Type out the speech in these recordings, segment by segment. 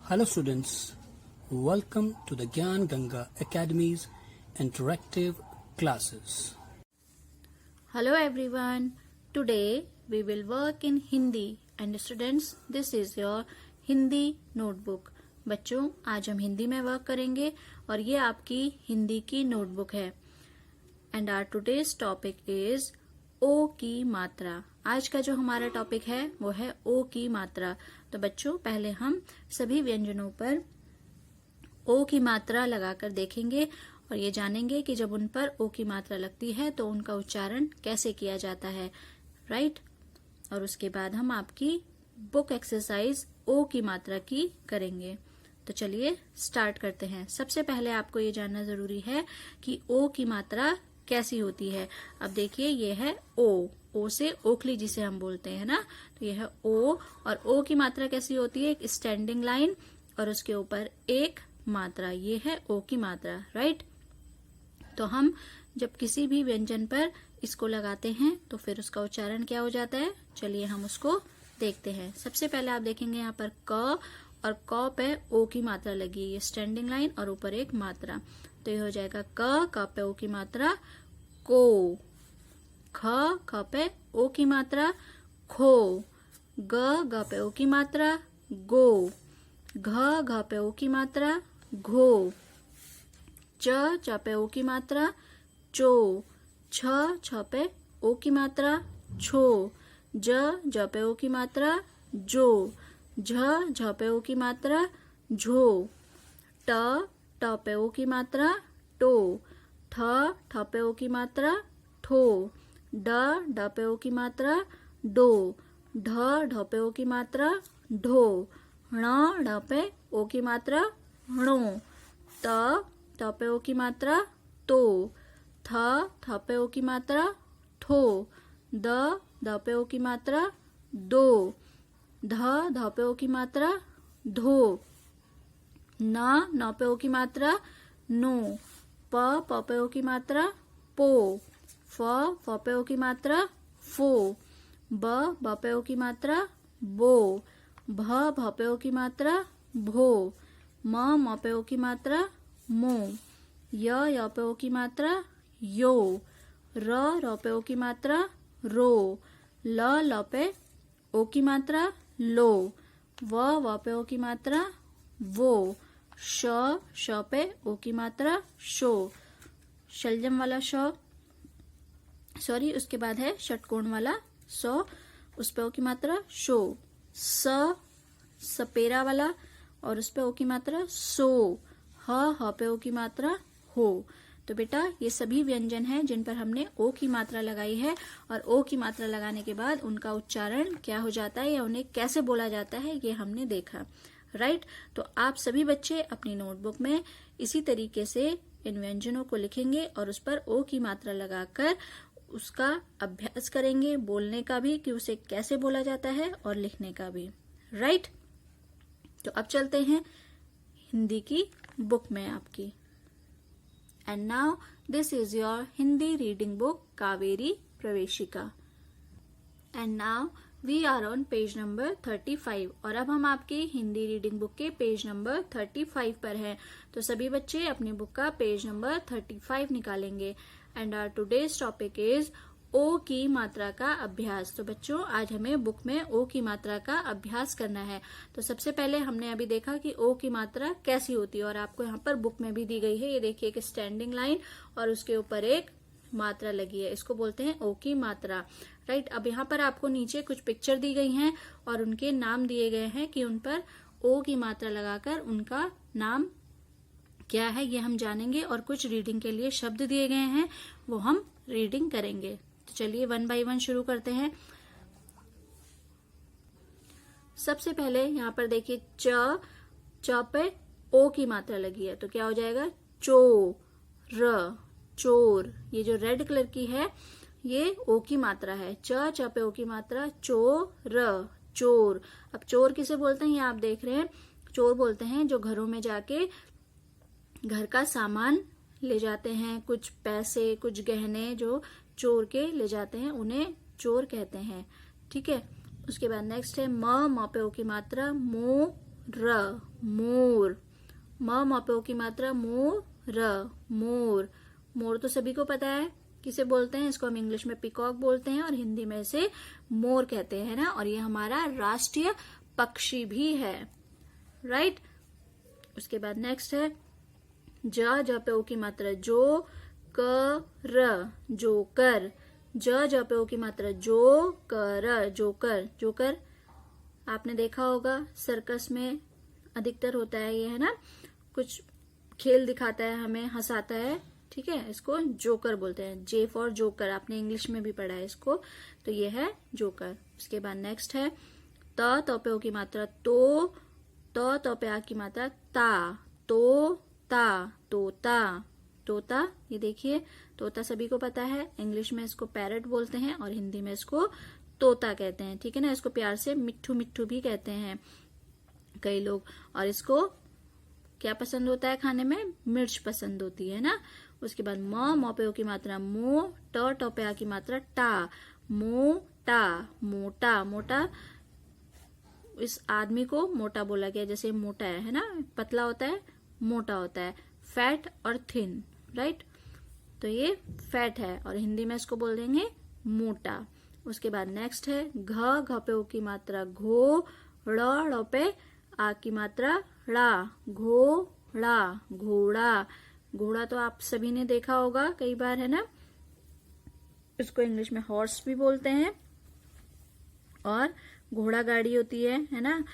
Hello students, welcome to the Gyan Ganga Academy's interactive classes. Hello everyone, today we will work in Hindi and students this is your Hindi notebook. बच्चों आज हम हिंदी में work करेंगे और ये आपकी हिंदी की नोटबुक है and our today's topic is ओ की मात्रा. आज का जो हमारा टॉपिक है वो है ओ की मात्रा. तो बच्चों पहले हम सभी व्यंजनों पर ओ की मात्रा लगाकर देखेंगे और ये जानेंगे कि जब उन पर ओ की मात्रा लगती है तो उनका उच्चारण कैसे किया जाता है, राइट. और उसके बाद हम आपकी बुक एक्सरसाइज ओ की मात्रा की करेंगे. तो चलिए स्टार्ट करते हैं. सबसे पहले आपको ये जानना जरूरी है कि ओ की मात्रा कैसी होती है. अब देखिए ये है ओ से ओखली जिसे हम बोलते हैं ना, तो ये है ओ. और ओ की मात्रा कैसी होती है, एक स्टैंडिंग लाइन और उसके ऊपर एक मात्रा, ये है ओ की मात्रा, राइट. तो हम जब किसी भी व्यंजन पर इसको लगाते हैं तो फिर उसका उच्चारण क्या हो जाता है, चलिए हम उसको देखते हैं. सबसे पहले आप देखेंगे यहाँ पर क और क पे ओ की मात्रा लगी है, ये स्टैंडिंग लाइन और ऊपर एक मात्रा, तो ये हो जाएगा क पे ओ की मात्रा को. ख पे ओ की मात्रा खो. ग पे ओ की मात्रा गो. घ पे ओ की मात्रा घो. च पे ओ की मात्रा चो. छ पे ओ की मात्रा छो. ज पे ओ की मात्रा जो. झ पे ओ की मात्रा झो. ट पे ओ की मात्रा टो. ठ पे ओ की मात्रा ठो. ड पे ओ की मात्रा डो. ढ पे ओ की मात्रा ढो. ण पे ओ की मात्रा णो. त पे ओ की मात्रा तो. थ पे ओ की मात्रा ठो. द पे ओ की मात्रा दो. ध पे ओ की मात्रा धो. न पे ओ की मात्रा नो. प पे ओ की मात्रा पो. फ पे ओ की मात्रा फो. ब पे ओ की मात्रा बो. भ पे ओ की मात्रा भो. म पे ओ की मात्रा मो. य पे ओ की मात्रा यो. र पे ओ की मात्रा रो. ल पे ओ की मात्रा लो. व पे ओ की मात्रा वो. श पे ओ की मात्रा शो. शलजम वाला श, सॉरी उसके बाद है षटकोण वाला सो, उस पे ओ की मात्रा शो. सपेरा वाला और उस पे ओ की मात्रा सो. ह पे ओ की मात्रा हो. तो बेटा ये सभी व्यंजन हैं जिन पर हमने ओ की मात्रा लगाई है और ओ की मात्रा लगाने के बाद उनका उच्चारण क्या हो जाता है या उन्हें कैसे बोला जाता है ये हमने देखा, राइट. तो आप सभी बच्चे अपनी नोटबुक में इसी तरीके से इन व्यंजनों को लिखेंगे और उस पर ओ की मात्रा लगाकर उसका अभ्यास करेंगे, बोलने का भी कि उसे कैसे बोला जाता है और लिखने का भी, राइट. तो अब चलते हैं हिंदी की बुक में आपकी. And now this is your Hindi reading book Kaveri Praveshika. And now we are on page number 35 और अब हम आपकी हिंदी रीडिंग बुक के पेज नंबर 35 पर हैं. तो सभी बच्चे अपनी बुक का पेज नंबर 35 निकालेंगे. And our today's topic is ओ की मात्रा का अभ्यास. तो बच्चों आज हमें बुक में ओ की मात्रा का अभ्यास करना है. तो सबसे पहले हमने अभी देखा कि ओ की मात्रा कैसी होती है और आपको यहाँ पर बुक में भी दी गई है. ये देखिए एक स्टैंडिंग लाइन और उसके ऊपर एक मात्रा लगी है, इसको बोलते हैं ओ की मात्रा, राइट. अब यहाँ पर आपको नीचे कुछ पिक्चर दी गई हैं और उनके नाम दिए गए हैं कि उन पर ओ की मात्रा लगाकर उनका नाम क्या है ये हम जानेंगे और कुछ रीडिंग के लिए शब्द दिए गए हैं वो हम रीडिंग करेंगे. तो चलिए वन बाय वन शुरू करते हैं. सबसे पहले यहाँ पर देखिए च पे ओ की मात्रा लगी है तो क्या हो जाएगा चोर. ये जो रेड कलर की है ये ओ की मात्रा है. च पे ओ की मात्रा चोर. अब चोर किसे बोलते हैं ये आप देख रहे हैं. चोर बोलते हैं जो घरों में जाके घर का सामान ले जाते हैं, कुछ पैसे कुछ गहने जो चोर के ले जाते हैं उन्हें चोर कहते हैं, ठीक है. उसके बाद नेक्स्ट है म पे ओ की मात्रा मोर। म पे ओ की मात्रा मोर। मोर तो सभी को पता है किसे बोलते हैं, इसको हम इंग्लिश में पिकॉक बोलते हैं और हिंदी में इसे मोर कहते हैं ना, और ये हमारा राष्ट्रीय पक्षी भी है, राइट। उसके बाद नेक्स्ट है ज पे ओ की मात्रा जो, कर, जोकर। ज पे ओ की मात्रा जो, कर, जोकर आपने देखा होगा सर्कस में अधिकतर होता है ये, है ना, कुछ खेल दिखाता है हमें, हंसाता है, ठीक है, इसको जोकर बोलते हैं। जे फॉर जोकर, आपने इंग्लिश में भी पढ़ा है इसको, तो ये है जोकर। उसके बाद नेक्स्ट है त पे ओ की मात्रा तो, त पे आ की मात्रा ता, तोता। ये देखिए तोता सभी को पता है, इंग्लिश में इसको पैरट बोलते हैं और हिंदी में इसको तोता कहते हैं, ठीक है ना। इसको प्यार से मिट्ठू मिट्ठू भी कहते हैं कई लोग। और इसको क्या पसंद होता है खाने में, मिर्च पसंद होती है ना। उसके बाद म पे ओ की मात्रा मो, ट पे आ की मात्रा टा, मोटा। इस आदमी को मोटा बोला गया, जैसे मोटा है ना, पतला होता है, मोटा होता है, फैट और थिन, राइट। तो ये फैट है और हिंदी में इसको बोल देंगे मोटा। उसके बाद नेक्स्ट है घ पे ओ की मात्रा घो, ड़ पे आ की मात्रा ड़ा, घोड़ा तो आप सभी ने देखा होगा कई बार, है ना। इसको इंग्लिश में हॉर्स भी बोलते हैं और घोड़ा गाड़ी होती है ना।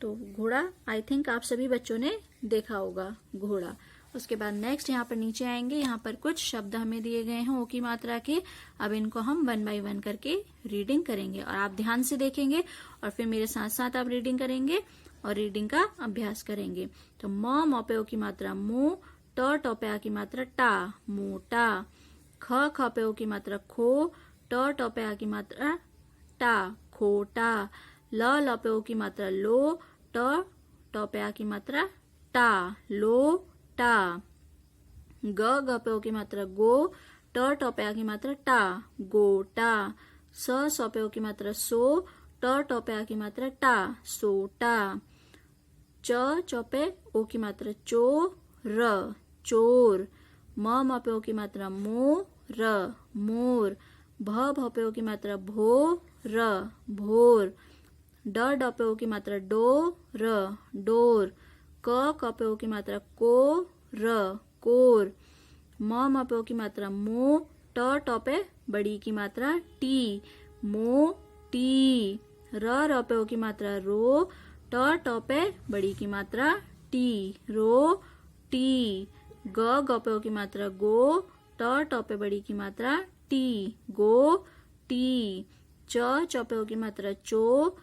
तो घोड़ा आई थिंक आप सभी बच्चों ने देखा होगा, घोड़ा। उसके बाद नेक्स्ट यहाँ पर नीचे आएंगे, यहाँ पर कुछ शब्द हमें दिए गए हैं ओ की मात्रा के। अब इनको हम 1 बाय 1 करके रीडिंग करेंगे और आप ध्यान से देखेंगे और फिर मेरे साथ साथ आप रीडिंग करेंगे और रीडिंग का अभ्यास करेंगे। तो म पे ओ की मात्रा मो, ट पे आ की मात्रा टा, मोटा। ख पे ओ की मात्रा खो, ट पे आ की मात्रा टा, खोटा। ल पे ओ की मात्रा लो, ट पे आ की मात्रा टा, लोटा। ग पे ओ की मात्रा गो, ट पे आ की मात्रा टा, गोटा। स पे ओ की मात्रा सो, ट पे आ की मात्रा टा, सोटा। च पे ओ की मात्रा चो, चोर। म पे ओ की मात्रा मोर। भ पे ओ की मात्रा भोर। ड पे ओ की मात्रा डोर। क पे ओ की मात्रा कोर। म पे ओ की मात्रा मो, ट पे बड़ी की मात्रा टी, मोटी। र पे ओ की मात्रा रो, ट पे बड़ी की मात्रा टी, रोटी। ग पे ओ की मात्रा गो, ट पे बड़ी की मात्रा टी, गोटी। च पे ओ की मात्रा चो,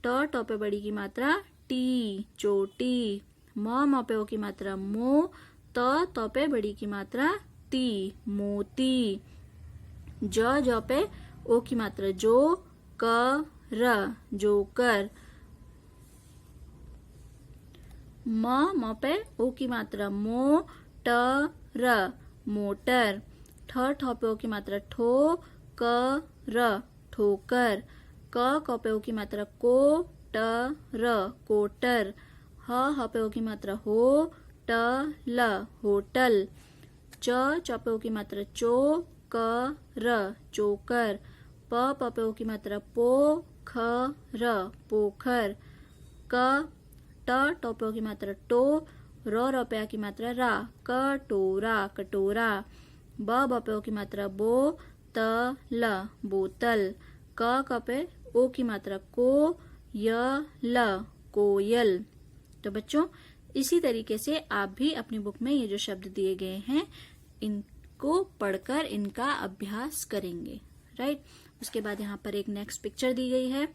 ट पे बड़ी की मात्रा टी, चोटी। म पे ओ की मात्रा मो, त पे बड़ी की मात्रा ती, मोती। ज पे ओ की मात्रा जो, कर, जोकर। म पे ओ की मात्रा मो, टर, मोटर। ठ पे ओ की मात्रा ठो, कर, ठोकर। क पे ओ की मात्रा को, टर, कोटर। ह पे ओ की मात्रा हो, टल, होटल। च पे ओ की मात्रा चो, कर, चोकर। प पे ओ की मात्रा पो, खर, पोखर। क ट पे ओ की मात्रा टो, र पे आ की मात्रा रा, कटोरा, कटोरा। ब पे ओ की मात्रा बो, तल, बोतल। क पे ओ की मात्रा को, यल, कोयल। तो बच्चों इसी तरीके से आप भी अपनी बुक में ये जो शब्द दिए गए हैं इनको पढ़कर इनका अभ्यास करेंगे, राइट। उसके बाद यहाँ पर एक नेक्स्ट पिक्चर दी गई है।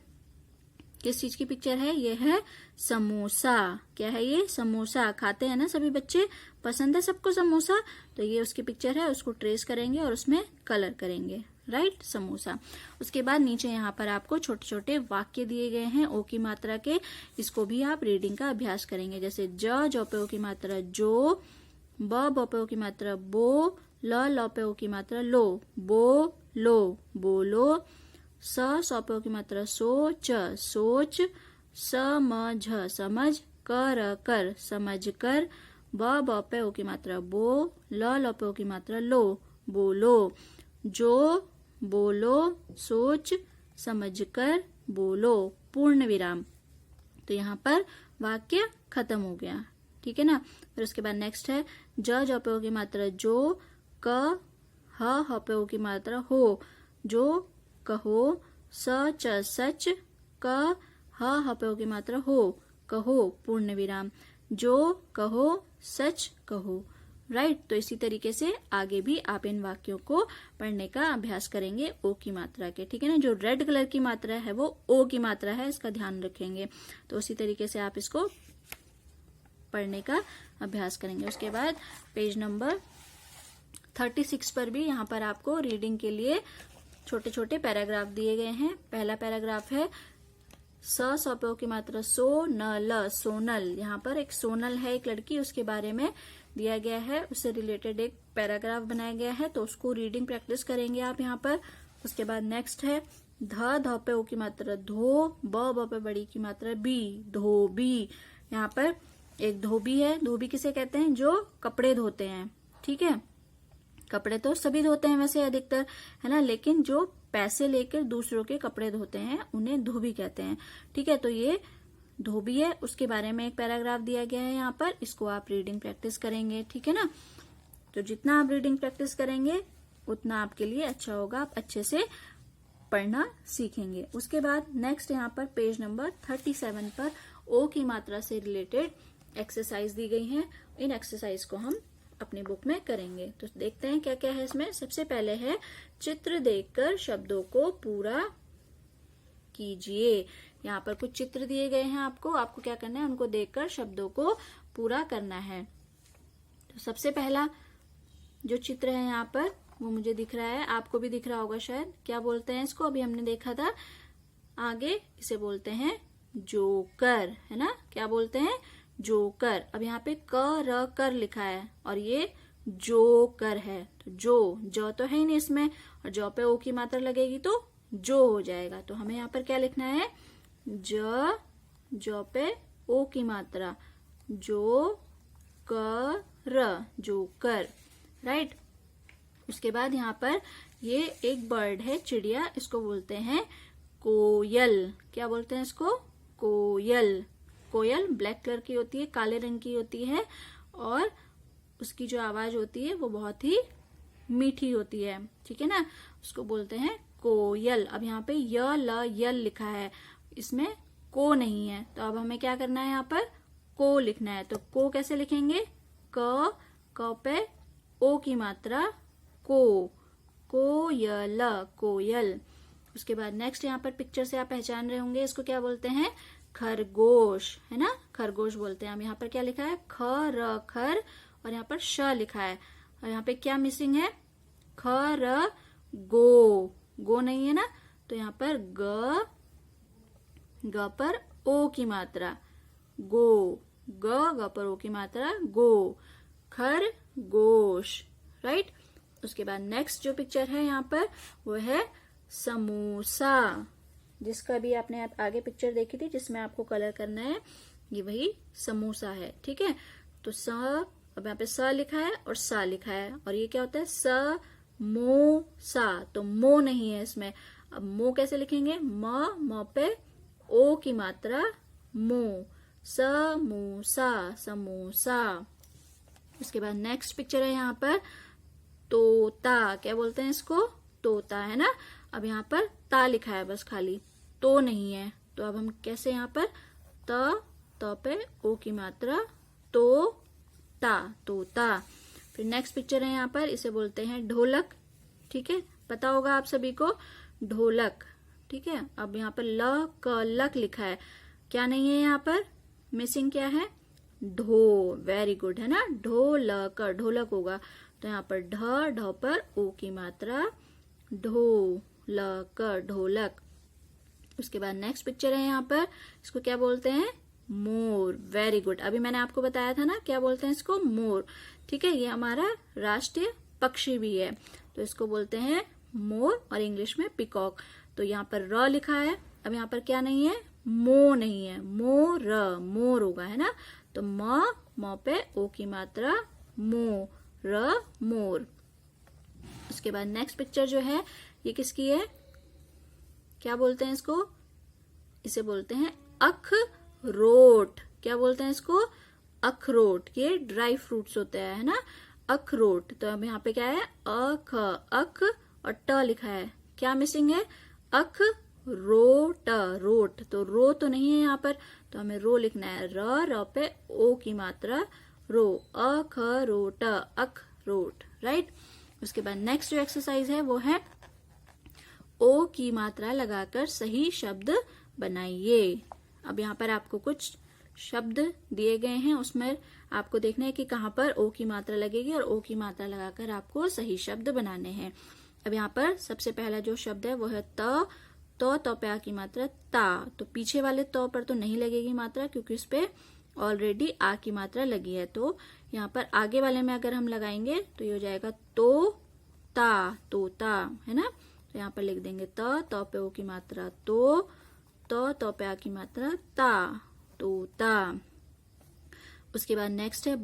किस चीज की पिक्चर है? ये है समोसा। क्या है ये? समोसा। खाते हैं ना सभी बच्चे, पसंद है सबको समोसा, तो ये उसकी पिक्चर है, उसको ट्रेस करेंगे और उसमें कलर करेंगे, राइट, समोसा। उसके बाद नीचे यहाँ पर आपको छोटे छोटे वाक्य दिए गए हैं ओ की मात्रा के, इसको भी आप रीडिंग का अभ्यास करेंगे। जैसे ज पे ओ की मात्रा जो, ब पे ओ की मात्रा बो, ल पे ओ की मात्रा लो, बो लो, बोलो। स पे ओ की मात्रा सोच, सोच। समझ, समझ। कर कर, समझ कर, ब ब पे ओ की मात्रा बो, ल ल पे ओ की मात्रा लो, बोलो, जो बोलो, सोच समझ कर बोलो, पूर्ण विराम। तो यहाँ पर वाक्य खत्म हो गया, ठीक है ना। फिर उसके बाद नेक्स्ट है ज पे ओ की मात्रा जो, क ह पे ओ की मात्रा हो, जो कहो, स च सच, क ह पे ओ की मात्रा हो, कहो, पूर्ण विराम, जो कहो सच कहो, राइट। तो इसी तरीके से आगे भी आप इन वाक्यों को पढ़ने का अभ्यास करेंगे ओ की मात्रा के, ठीक है ना। जो रेड कलर की मात्रा है वो ओ की मात्रा है, इसका ध्यान रखेंगे। तो उसी तरीके से आप इसको पढ़ने का अभ्यास करेंगे। उसके बाद पेज नंबर 36 पर भी यहाँ पर आपको रीडिंग के लिए छोटे छोटे पैराग्राफ दिए गए हैं। पहला पैराग्राफ है स पे ओ की मात्रा सो, न ल, सोनल। यहाँ पर एक सोनल है, एक लड़की, उसके बारे में दिया गया है, उससे रिलेटेड एक पैराग्राफ बनाया गया है, तो उसको रीडिंग प्रैक्टिस करेंगे आप यहाँ पर। उसके बाद नेक्स्ट है ध पे ओ की मात्रा धो, ब पे बड़ी की मात्रा बी, धोबी। यहाँ पर एक धोबी है, धोबी किसे कहते हैं? जो कपड़े धोते हैं, ठीक है। कपड़े तो सभी धोते हैं वैसे अधिकतर, है ना, लेकिन जो पैसे लेकर दूसरों के कपड़े धोते हैं उन्हें धोबी कहते हैं, ठीक है। तो ये धोबी है, उसके बारे में एक पैराग्राफ दिया गया है यहाँ पर, इसको आप रीडिंग प्रैक्टिस करेंगे, ठीक है ना। तो जितना आप रीडिंग प्रैक्टिस करेंगे उतना आपके लिए अच्छा होगा, आप अच्छे से पढ़ना सीखेंगे। उसके बाद नेक्स्ट यहाँ पर पेज नंबर 37 पर ओ की मात्रा से रिलेटेड एक्सरसाइज दी गई है। इन एक्सरसाइज को हम अपनी बुक में करेंगे। तो देखते हैं क्या क्या है इसमें। सबसे पहले है चित्र देखकर शब्दों को पूरा कीजिए। यहाँ पर कुछ चित्र दिए गए हैं आपको क्या करना है, उनको देखकर शब्दों को पूरा करना है। तो सबसे पहला जो चित्र है यहाँ पर वो मुझे दिख रहा है, आपको भी दिख रहा होगा शायद। क्या बोलते हैं इसको? अभी हमने देखा था आगे, इसे बोलते हैं जोकर, है ना। क्या बोलते हैं? जोकर। अब यहाँ पे क र कर लिखा है और ये जोकर है, तो जो तो है ही नहीं इसमें, और जो पे ओ की मात्रा लगेगी तो जो हो जाएगा। तो हमें यहाँ पर क्या लिखना है? जो पे ओ की मात्रा, जो कर, जोकर, राइट। उसके बाद यहाँ पर ये एक बर्ड है, चिड़िया, इसको बोलते हैं कोयल। क्या बोलते हैं इसको? कोयल। कोयल ब्लैक कलर की होती है, काले रंग की होती है, और उसकी जो आवाज होती है वो बहुत ही मीठी होती है, ठीक है ना। उसको बोलते हैं कोयल। अब यहाँ पे य ल यल लिखा है, इसमें को नहीं है, तो अब हमें क्या करना है? यहाँ पर को लिखना है। तो को कैसे लिखेंगे? क पे ओ की मात्रा कोयल, कोयल। उसके बाद नेक्स्ट यहाँ पर पिक्चर से आप पहचान रहे होंगे, इसको क्या बोलते हैं? खरगोश, है ना, खरगोश बोलते हैं। अब यहाँ पर क्या लिखा है? ख र खर, और यहाँ पर श लिखा है, और यहाँ पे क्या मिसिंग है? ख र गो नहीं है ना, तो यहाँ पर ग पर ओ की मात्रा गो, ग पर ओ की मात्रा गो, खरगोश, राइट। उसके बाद नेक्स्ट जो पिक्चर है यहाँ पर वो है समोसा, जिसका भी आपने आगे पिक्चर देखी थी जिसमें आपको कलर करना है, ये वही समोसा है, ठीक है। तो अब यहाँ पे स लिखा है और सा लिखा है, और ये क्या होता है? स मो सा, तो मो नहीं है इसमें। अब मो कैसे लिखेंगे? म पे ओ की मात्रा मो, समोसा, समोसा। उसके बाद नेक्स्ट पिक्चर है यहाँ पर तोता। क्या बोलते हैं इसको? तोता, है ना। अब यहाँ पर ता लिखा है बस खाली, तो नहीं है, तो अब हम कैसे यहाँ पर त पे ओ की मात्रा तोता। फिर नेक्स्ट पिक्चर है यहाँ पर, इसे बोलते हैं ढोलक, ठीक है, पता होगा आप सभी को, ढोलक, ठीक है। अब यहाँ पर ल क लक लिखा है, क्या नहीं है यहाँ पर? मिसिंग क्या है? ढो, वेरी गुड, है ना, ढोलक, ढोलक होगा। तो यहाँ पर ढ पर ओ की मात्रा ढोलक, ढोलक। उसके बाद नेक्स्ट पिक्चर है यहाँ पर, इसको क्या बोलते हैं? मोर, वेरी गुड। अभी मैंने आपको बताया था ना क्या बोलते हैं इसको? मोर, ठीक है। ये हमारा राष्ट्रीय पक्षी भी है, तो इसको बोलते हैं मोर, और इंग्लिश में पिकॉक। तो यहाँ पर र लिखा है, अब यहाँ पर क्या नहीं है? मो नहीं है, मोर, मोर होगा, है ना। तो म पे ओ की मात्रा मो, र मोर। उसके बाद नेक्स्ट पिक्चर जो है ये किसकी है, क्या बोलते हैं इसको, इसे बोलते हैं अखरोट। क्या बोलते हैं इसको, अखरोट। ये ड्राई फ्रूट्स होते हैं, है ना, अखरोट। तो अब यहाँ पे क्या है, अख, अख और ट लिखा है, क्या मिसिंग है, अख रोट, रोट। तो रो तो नहीं है यहाँ पर, तो हमें रो लिखना है, र पे ओ की मात्रा रो, अखरोट, अखरोट, राइट। उसके बाद नेक्स्ट जो एक्सरसाइज है वो है ओ की मात्रा लगाकर सही शब्द बनाइए। अब यहाँ पर आपको कुछ शब्द दिए गए हैं, उसमें आपको देखना है कि कहाँ पर ओ की मात्रा लगेगी और ओ की मात्रा लगाकर आपको सही शब्द बनाने हैं। अब यहाँ पर सबसे पहला जो शब्द है वो है तो पे आ की मात्रा ता। तो पीछे वाले तो पर तो नहीं लगेगी मात्रा, क्योंकि उस पे ऑलरेडी आ की मात्रा लगी है। तो यहाँ पर आगे वाले में अगर हम लगाएंगे तो ये हो जाएगा तोता, है ना। तो यहाँ पर लिख देंगे तो पे ओ की मात्रा तो पे आ की मात्रा ता, तोता। उसके बाद नेक्स्ट है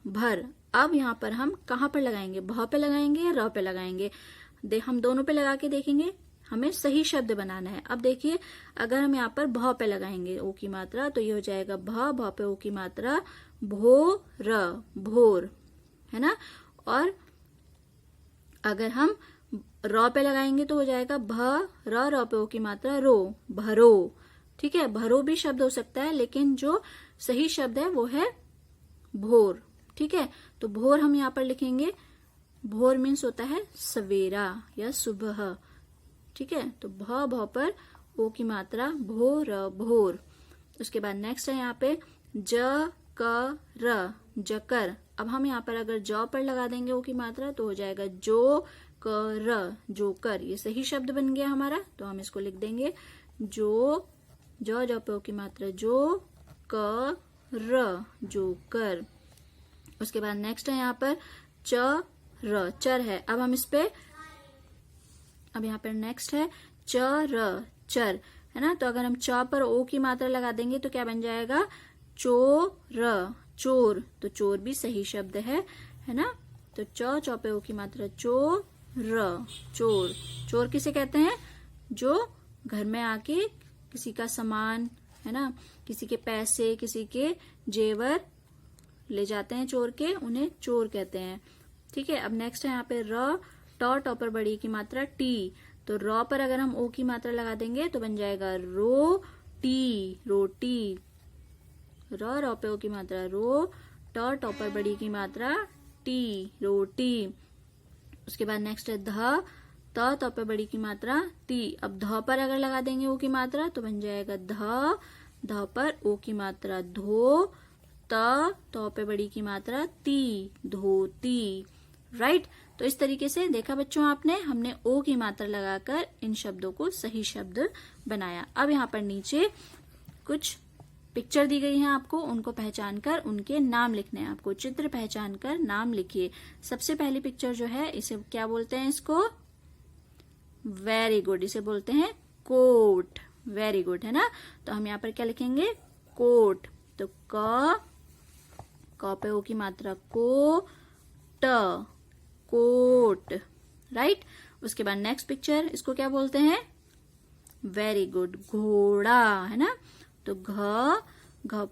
भर। अब यहाँ पर हम कहाँ पर लगाएंगे, भ पे लगाएंगे या र पे लगाएंगे, हम दोनों पे लगा के देखेंगे, हमें सही शब्द बनाना है। अब देखिए, अगर हम यहाँ पर भ पे लगाएंगे ओ की मात्रा, तो ये हो जाएगा भ पे ओ की मात्रा भोर, है ना। और अगर हम र पे लगाएंगे तो हो जाएगा र पे ओ की मात्रा भरो, ठीक है। भरो भी शब्द हो सकता है, लेकिन जो सही शब्द है वो है भोर, ठीक है। तो भोर हम यहाँ पर लिखेंगे, भोर मीन्स होता है सवेरा या सुबह, ठीक है। तो भ पर ओ की मात्रा भोर। उसके बाद नेक्स्ट है यहाँ पे जकर। अब हम यहाँ पर अगर जौ पर लगा देंगे ओ की मात्रा तो हो जाएगा जोकर। ये सही शब्द बन गया हमारा, तो हम इसको लिख देंगे जो पे ओ की मात्रा जोकर। उसके बाद नेक्स्ट है यहाँ पर चर है। अब हम इस पे, अब यहाँ पर नेक्स्ट है चर, है ना। तो अगर हम च पर ओ की मात्रा लगा देंगे तो क्या बन जाएगा, चोर। तो चोर भी सही शब्द है ना। तो चौ पे ओ की मात्रा चोर किसे कहते हैं, जो घर में आके किसी का सामान, है ना, किसी के पैसे, किसी के जेवर ले जाते हैं चोर के, उन्हें चोर कहते हैं, ठीक है। अब नेक्स्ट है यहाँ पे टॉ पर बड़ी की मात्रा टी। तो र पर अगर हम ओ की मात्रा लगा देंगे तो बन जाएगा रोटी। र पे ओ की मात्रा टॉ पर बड़ी की मात्रा टी, रोटी। उसके बाद नेक्स्ट है त पे बड़ी की मात्रा ती। अब ध पर अगर लगा देंगे ओ की मात्रा तो बन जाएगा ध पर ओ की मात्रा धो, तो पे बड़ी की मात्रा ती, धोती, राइट। तो इस तरीके से देखा बच्चों आपने, हमने ओ की मात्रा लगाकर इन शब्दों को सही शब्द बनाया। अब यहाँ पर नीचे कुछ पिक्चर दी गई हैं आपको, उनको पहचान कर उनके नाम लिखने हैं आपको। चित्र पहचान कर नाम लिखिए। सबसे पहली पिक्चर जो है, इसे क्या बोलते हैं, इसको वेरी गुड, इसे बोलते हैं कोट, वेरी गुड, है ना। तो हम यहाँ पर क्या लिखेंगे, कोट। तो क पे ओ की मात्रा कोट, राइट। उसके बाद नेक्स्ट पिक्चर, इसको क्या बोलते हैं, वेरी गुड, घोड़ा, है ना। तो घ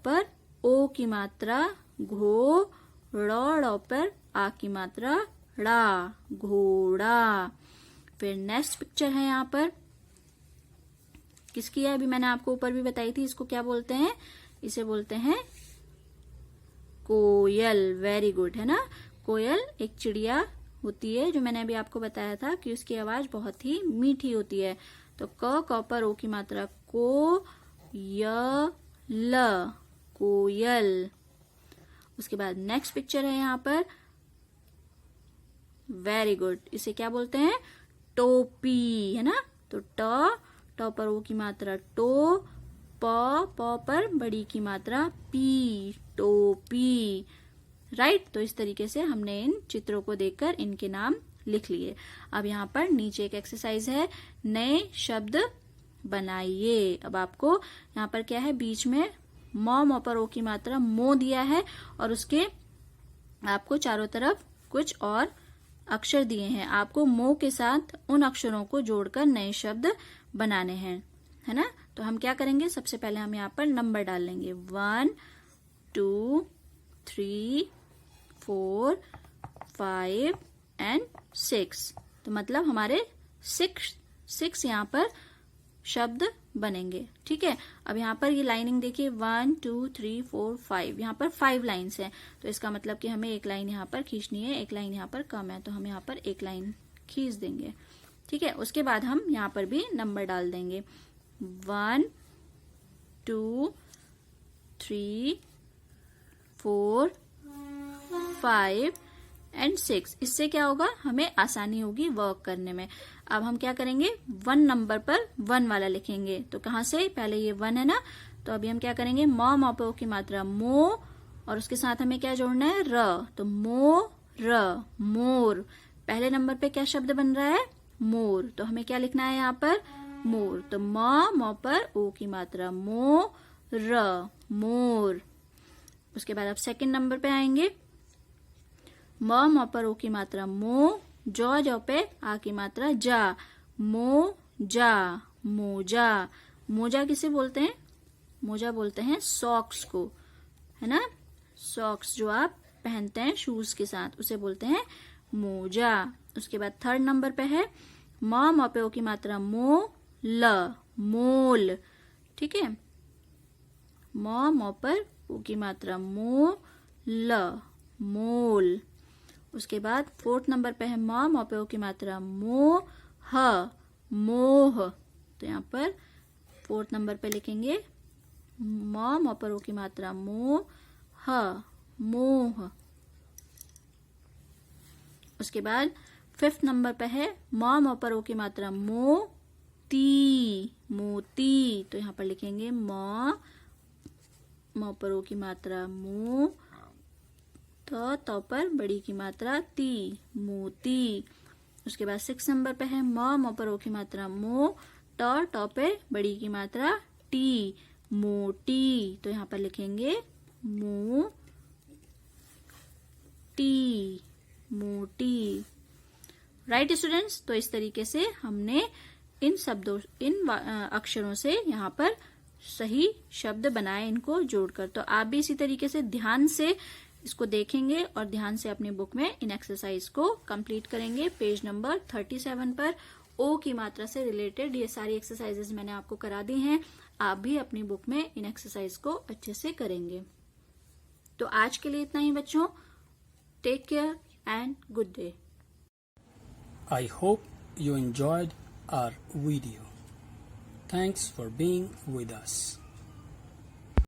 पर ओ की मात्रा घो, ड़ पर आ की मात्रा ड़ा, घोड़ा। फिर नेक्स्ट पिक्चर है यहाँ पर, किसकी है, अभी मैंने आपको ऊपर भी बताई थी, इसको क्या बोलते हैं, इसे बोलते हैं कोयल, वेरी गुड, है ना। कोयल एक चिड़िया होती है, जो मैंने अभी आपको बताया था कि उसकी आवाज बहुत ही मीठी होती है। तो क पर ओ की मात्रा कोयल। उसके बाद नेक्स्ट पिक्चर है यहाँ पर, वेरी गुड, इसे क्या बोलते हैं, टोपी, है ना। तो ट पर ओ की मात्रा प पर बड़ी की मात्रा पी, टोपी, राइट। तो इस तरीके से हमने इन चित्रों को देखकर इनके नाम लिख लिए। अब यहाँ पर नीचे एक एक्सरसाइज है, नए शब्द बनाइए। अब आपको यहाँ पर क्या है, बीच में म पर ओ की मात्रा मो दिया है और उसके आपको चारों तरफ कुछ और अक्षर दिए हैं। आपको मो के साथ उन अक्षरों को जोड़कर नए शब्द बनाने हैं, है ना। तो हम क्या करेंगे, सबसे पहले हम यहाँ पर नंबर डाल लेंगे 1 2 3 4 5 एंड 6। तो मतलब हमारे 6 यहाँ पर शब्द बनेंगे। ठीक है, अब यहाँ पर ये लाइनिंग देखिए 1 2 3 4 5, यहाँ पर 5 लाइन्स हैं। तो इसका मतलब कि हमें एक लाइन यहाँ पर खींचनी है, एक लाइन यहाँ पर कम है, तो हम यहाँ पर एक लाइन खींच देंगे। ठीक है, उसके बाद हम यहाँ पर भी नंबर डाल देंगे 1 2 3 4 5 एंड 6। इससे क्या होगा, हमें आसानी होगी वर्क करने में। अब हम क्या करेंगे, 1 नंबर पर 1 वाला लिखेंगे। तो कहाँ से, पहले ये 1 है ना, तो अभी हम क्या करेंगे, म पे ओ की मात्रा मो और उसके साथ हमें क्या जोड़ना है, र। तो मो र, मोर। पहले नंबर पे क्या शब्द बन रहा है, मोर। तो हमें क्या लिखना है यहाँ पर, मोर। तो म पर ओ की मात्रा मो र, मोर। उसके बाद अब सेकंड नंबर पे आएंगे, म पर ओ की मात्रा मो, जौ पे आ की मात्रा जा, मो जा, मोजा। मोजा किसे बोलते हैं, मोजा बोलते हैं सॉक्स को, है ना। सॉक्स जो आप पहनते हैं शूज के साथ, उसे बोलते हैं मोजा। उसके बाद थर्ड नंबर पे है म पे ओ की मात्रा मो ल, मोल। ठीक है, म पर ओ की मात्रा मो ल, मोल। उसके बाद फोर्थ नंबर पे है म पे ओ की मात्रा मो ह, मोह। तो यहाँ पर फोर्थ नंबर पे लिखेंगे म पर ओ की मात्रा मो ह, मोह। उसके बाद फिफ्थ नंबर पे है म पर ओ की मात्रा मो ती, मोती। तो यहाँ पर लिखेंगे म पर ओ की मात्रा मो, तो पर बड़ी की मात्रा ती, मोती। उसके बाद 6 नंबर पे है म पर ओ की मात्रा मो, टॉ पे बड़ी की मात्रा टी, मोटी। तो यहाँ पर लिखेंगे मो टी, मोटी। राइट स्टूडेंट्स, तो इस तरीके से हमने इन शब्दों, इन अक्षरों से यहाँ पर सही शब्द बनाए, इनको जोड़कर। तो आप भी इसी तरीके से ध्यान से इसको देखेंगे और ध्यान से अपनी बुक में इन एक्सरसाइज को कंप्लीट करेंगे। पेज नंबर 37 पर ओ की मात्रा से रिलेटेड ये सारी एक्सरसाइजेज मैंने आपको करा दी हैं। आप भी अपनी बुक में इन एक्सरसाइज को अच्छे से करेंगे। तो आज के लिए इतना ही बच्चों। Take care and good day. I hope you enjoyed our video. Thanks for being with us.